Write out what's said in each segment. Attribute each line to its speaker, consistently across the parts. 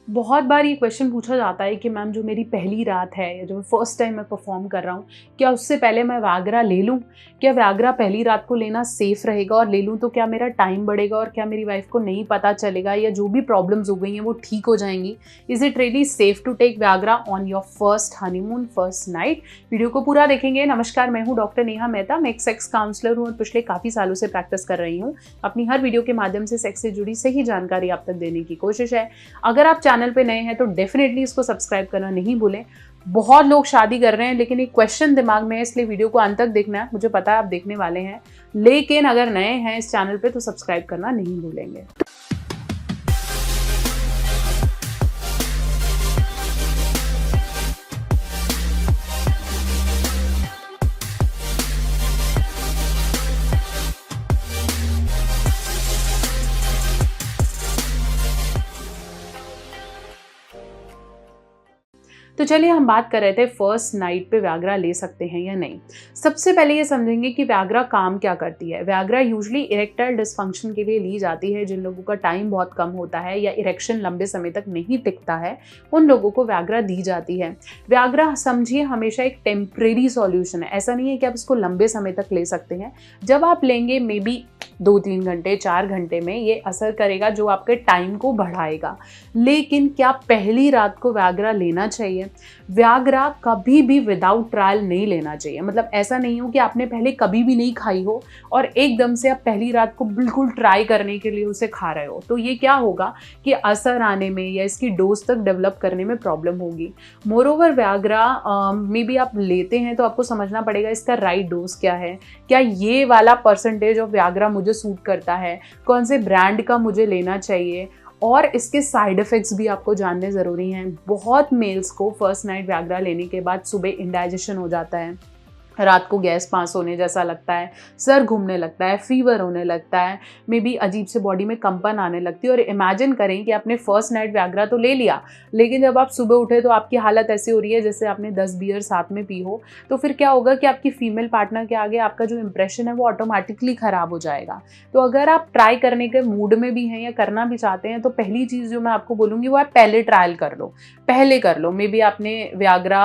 Speaker 1: बहुत बार ये क्वेश्चन पूछा जाता है कि मैम जो मेरी पहली रात है या जो फर्स्ट टाइम मैं परफॉर्म कर रहा हूँ, क्या उससे पहले मैं व्याग्रा ले लूँ? क्या व्याग्रा पहली रात को लेना सेफ रहेगा, और ले लूँ तो क्या मेरा टाइम बढ़ेगा और क्या मेरी वाइफ को नहीं पता चलेगा, या जो भी प्रॉब्लम्स हो गई हैं वो ठीक हो जाएंगी? Is it really safe to take Viagra on your first honeymoon, first night? Video को पूरा देखेंगे। नमस्कार, मैं हूँ डॉक्टर नेहा मेहता। मैं एक सेक्स काउंसलर हूँ और पिछले काफ़ी सालों से प्रैक्टिस कर रही हूँ। अपनी हर वीडियो के माध्यम से सेक्स से जुड़ी सही जानकारी आप तक देने की कोशिश है। अगर आप चैनल पे नए हैं तो डेफिनेटली इसको सब्सक्राइब करना नहीं भूलें। बहुत लोग शादी कर रहे हैं लेकिन एक क्वेश्चन दिमाग में है, इसलिए वीडियो को अंत तक देखना है। मुझे पता है आप देखने वाले हैं, लेकिन अगर नए हैं इस चैनल पे तो सब्सक्राइब करना नहीं भूलेंगे। तो चलिए हम बात कर रहे थे फर्स्ट नाइट पे व्याग्रा ले सकते हैं या नहीं। सबसे पहले ये समझेंगे कि व्याग्रा काम क्या करती है। व्याग्रा यूजुअली इरेक्टाइल डिसफंक्शन के लिए ली जाती है। जिन लोगों का टाइम बहुत कम होता है या इरेक्शन लंबे समय तक नहीं टिकता है, उन लोगों को व्याग्रा दी जाती है। व्याग्रा समझिए हमेशा एक टेम्परेरी सॉल्यूशन है। ऐसा नहीं है कि आप इसको लंबे समय तक ले सकते हैं। जब आप लेंगे मे बी 2-3 घंटे 4 घंटे में ये असर करेगा जो आपके टाइम को बढ़ाएगा। लेकिन क्या पहली रात को व्याग्रा लेना चाहिए? व्याग्रा कभी भी विदाउट ट्रायल नहीं लेना चाहिए। मतलब ऐसा नहीं हो कि आपने पहले कभी भी नहीं खाई हो और एकदम से आप पहली रात को बिल्कुल ट्राई करने के लिए उसे खा रहे हो, तो ये क्या होगा कि असर आने में या इसकी डोज तक डेवलप करने में प्रॉब्लम होगी। मोरओवर व्याग्रा मे बी आप लेते हैं तो आपको समझना पड़ेगा इसका राइट डोज क्या है। क्या ये वाला परसेंटेज ऑफ व्याग्रा मुझे सूट करता है, कौन से ब्रांड का मुझे लेना चाहिए, और इसके साइड इफ़ेक्ट्स भी आपको जानने ज़रूरी हैं। बहुत मेल्स को फर्स्ट नाइट व्याग्रा लेने के बाद सुबह इंडाइजेशन हो जाता है, रात को गैस पास होने जैसा लगता है, सर घूमने लगता है, फीवर होने लगता है, मे बी अजीब से बॉडी में कंपन आने लगती है। और इमेजिन करें कि आपने फर्स्ट नाइट व्याग्रा तो ले लिया, लेकिन जब आप सुबह उठे तो आपकी हालत ऐसी हो रही है जैसे आपने 10 बियर साथ में पी हो। तो फिर क्या होगा कि आपकी फीमेल पार्टनर के आगे आपका जो इंप्रेशन है वो ऑटोमेटिकली ख़राब हो जाएगा। तो अगर आप ट्राई करने के मूड में भी हैं या करना भी चाहते हैं तो पहली चीज़ जो मैं आपको बोलूँगी वो आप पहले ट्रायल कर लो, पहले कर लो। मे बी आपने व्याग्रा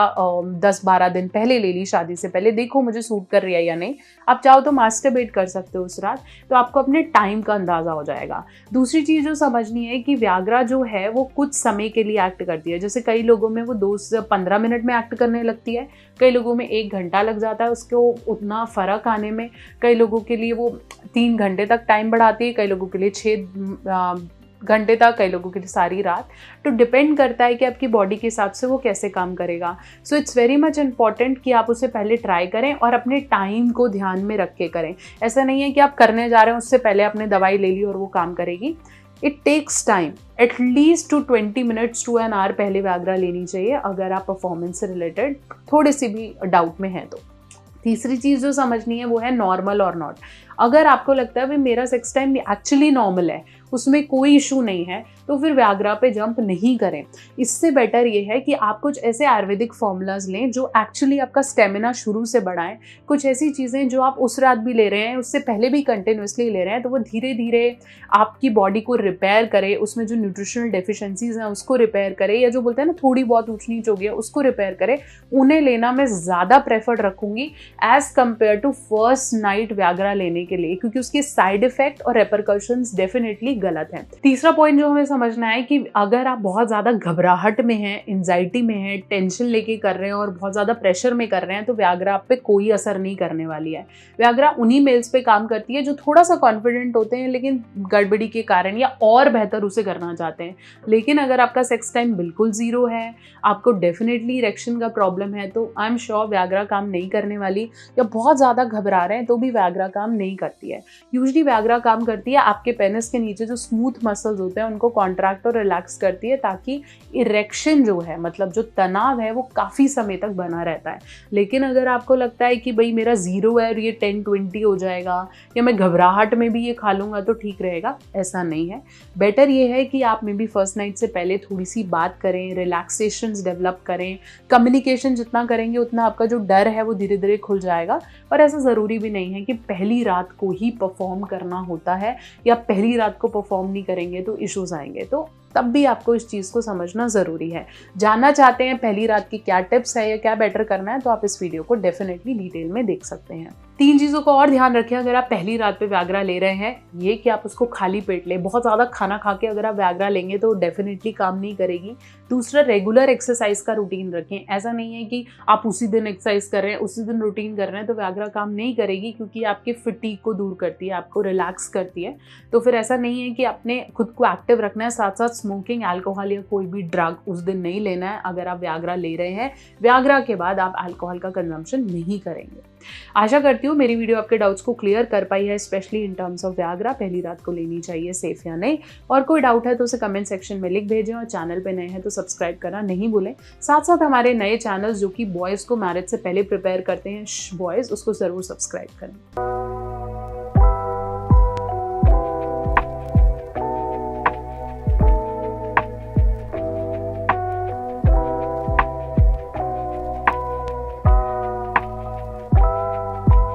Speaker 1: 10-12 दिन पहले ले ली शादी से पहले, देखो मुझे सूट कर रही है या नहीं। आप चाहो तो मास्टरबेट कर सकते हो उस रात, तो आपको अपने टाइम का अंदाजा हो जाएगा। दूसरी चीज़ जो समझनी है कि व्याग्रा जो है वो कुछ समय के लिए एक्ट करती है। जैसे कई लोगों में वो 2 से 15 मिनट में एक्ट करने लगती है, कई लोगों में 1 घंटा लग जाता है उसको उतना फ़र्क आने में, कई लोगों के लिए वो 3 घंटे तक टाइम बढ़ाती है, कई लोगों के लिए 6 घंटे तक, कई लोगों के लिए सारी रात। तो डिपेंड करता है कि आपकी बॉडी के हिसाब से वो कैसे काम करेगा। So it's very much important कि आप उसे पहले ट्राई करें और अपने टाइम को ध्यान में रख के करें। ऐसा नहीं है कि आप करने जा रहे हैं उससे पहले आपने दवाई ले ली और वो काम करेगी। It takes time, at least to 20 minutes to an hour पहले व्याग्रा लेनी चाहिए अगर आप परफॉर्मेंस से रिलेटेड थोड़े से भी डाउट में हैं तो। तीसरी चीज़ जो समझनी है वो है नॉर्मल और नॉट। अगर आपको लगता है भाई मेरा सेक्स टाइम एक्चुअली नॉर्मल है, उसमें कोई इशू नहीं है, तो फिर व्याग्रा पे जंप नहीं करें। इससे बेटर ये है कि आप कुछ ऐसे आयुर्वेदिक फॉर्मूलाज लें जो एक्चुअली आपका स्टेमिना शुरू से बढ़ाएं। कुछ ऐसी चीज़ें जो आप उस रात भी ले रहे हैं, उससे पहले भी कंटिन्यूसली ले रहे हैं, तो वो धीरे धीरे आपकी बॉडी को रिपेयर करे, उसमें जो न्यूट्रिशनल डेफिशिएंसीज हैं उसको रिपेयर करे, या जो बोलते हैं ना थोड़ी बहुत ऊंच नीच हो गया उसको रिपेयर करे। उन्हें लेना मैं ज़्यादा प्रेफर्ड रखूँगी as compare to first night Viagra लेने के लिए, क्योंकि उसके साइड इफेक्ट और रेपरकशंस डेफिनेटली गलत है। तीसरा पॉइंट जो हमें समझना है कि अगर आप बहुत ज़्यादा घबराहट में हैं, एंजाइटी में हैं, टेंशन लेके कर रहे हैं और बहुत ज़्यादा प्रेशर में कर रहे हैं, तो व्याग्रा आप पे कोई असर नहीं करने वाली है। व्याग्रा उन्हीं मेल्स पे काम करती है जो थोड़ा सा कॉन्फिडेंट होते हैं लेकिन गड़बड़ी के कारण या और बेहतर उसे करना चाहते हैं। लेकिन अगर आपका सेक्स टाइम बिल्कुल ज़ीरो है, आपको डेफिनेटली इरेक्शन का प्रॉब्लम है, तो आई एम श्योर व्याग्रा काम नहीं करने वाली। या बहुत ज़्यादा घबरा रहे हैं तो भी व्याग्रा काम नहीं करती है। यूजुअली व्याग्रा काम करती है आपके पेनिस के नीचे जो स्मूथ मसल्स होते हैं उनको कॉन्ट्रैक्ट और रिलैक्स करती है, ताकि इरेक्शन जो है, मतलब जो तनाव है, वो काफ़ी समय तक बना रहता है। लेकिन अगर आपको लगता है कि भाई मेरा ज़ीरो है और ये 10-20 हो जाएगा, या मैं घबराहट में भी ये खा लूँगा तो ठीक रहेगा, ऐसा नहीं है। बेटर ये है कि आप मे बी फर्स्ट नाइट से पहले थोड़ी सी बात करें, रिलैक्सेशंस डेवलप करें। कम्युनिकेशन जितना करेंगे उतना आपका जो डर है वो धीरे धीरे खुल जाएगा। और ऐसा ज़रूरी भी नहीं है कि पहली रात को ही परफॉर्म करना होता है, या पहली रात को परफॉर्म नहीं करेंगे तो इश्यूज आएंगे। तो तब भी आपको इस चीज़ को समझना ज़रूरी है। जानना चाहते हैं पहली रात की क्या टिप्स है या क्या बेटर करना है, तो आप इस वीडियो को डेफिनेटली डिटेल में देख सकते हैं। 3 चीज़ों को और ध्यान रखें अगर आप पहली रात पे व्याग्रा ले रहे हैं। ये कि आप उसको खाली पेट लें। बहुत ज़्यादा खाना खा के अगर आप व्याग्रा लेंगे तो डेफिनेटली काम नहीं करेगी। दूसरा, रेगुलर एक्सरसाइज का रूटीन रखें। ऐसा नहीं है कि आप उसी दिन एक्सरसाइज कर रहे हैं, उसी दिन रूटीन कर रहे हैं तो व्याग्रा काम नहीं करेगी, क्योंकि आपके फटीग को दूर करती है, आपको रिलैक्स करती है। तो फिर ऐसा नहीं है कि आपने खुद को एक्टिव रखना है, साथ साथ स्मोकिंग, अल्कोहल या कोई भी ड्रग उस दिन नहीं लेना है। अगर आप व्याग्रा ले रहे हैं, व्याग्रा के बाद आप अल्कोहल का कंजम्पशन नहीं करेंगे। आशा करती हूँ मेरी वीडियो आपके डाउट्स को क्लियर कर पाई है, स्पेशली इन टर्म्स ऑफ व्याग्रा पहली रात को लेनी चाहिए सेफ या नहीं। और कोई डाउट है तो उसे कमेंट सेक्शन में लिख भेजें, और चैनल पे नए हैं तो सब्सक्राइब करना नहीं भूलें। साथ साथ हमारे नए चैनल्स जो कि बॉयज़ को मैरिज से पहले प्रिपेयर करते हैं, बॉयज़, उसको ज़रूर सब्सक्राइब करें।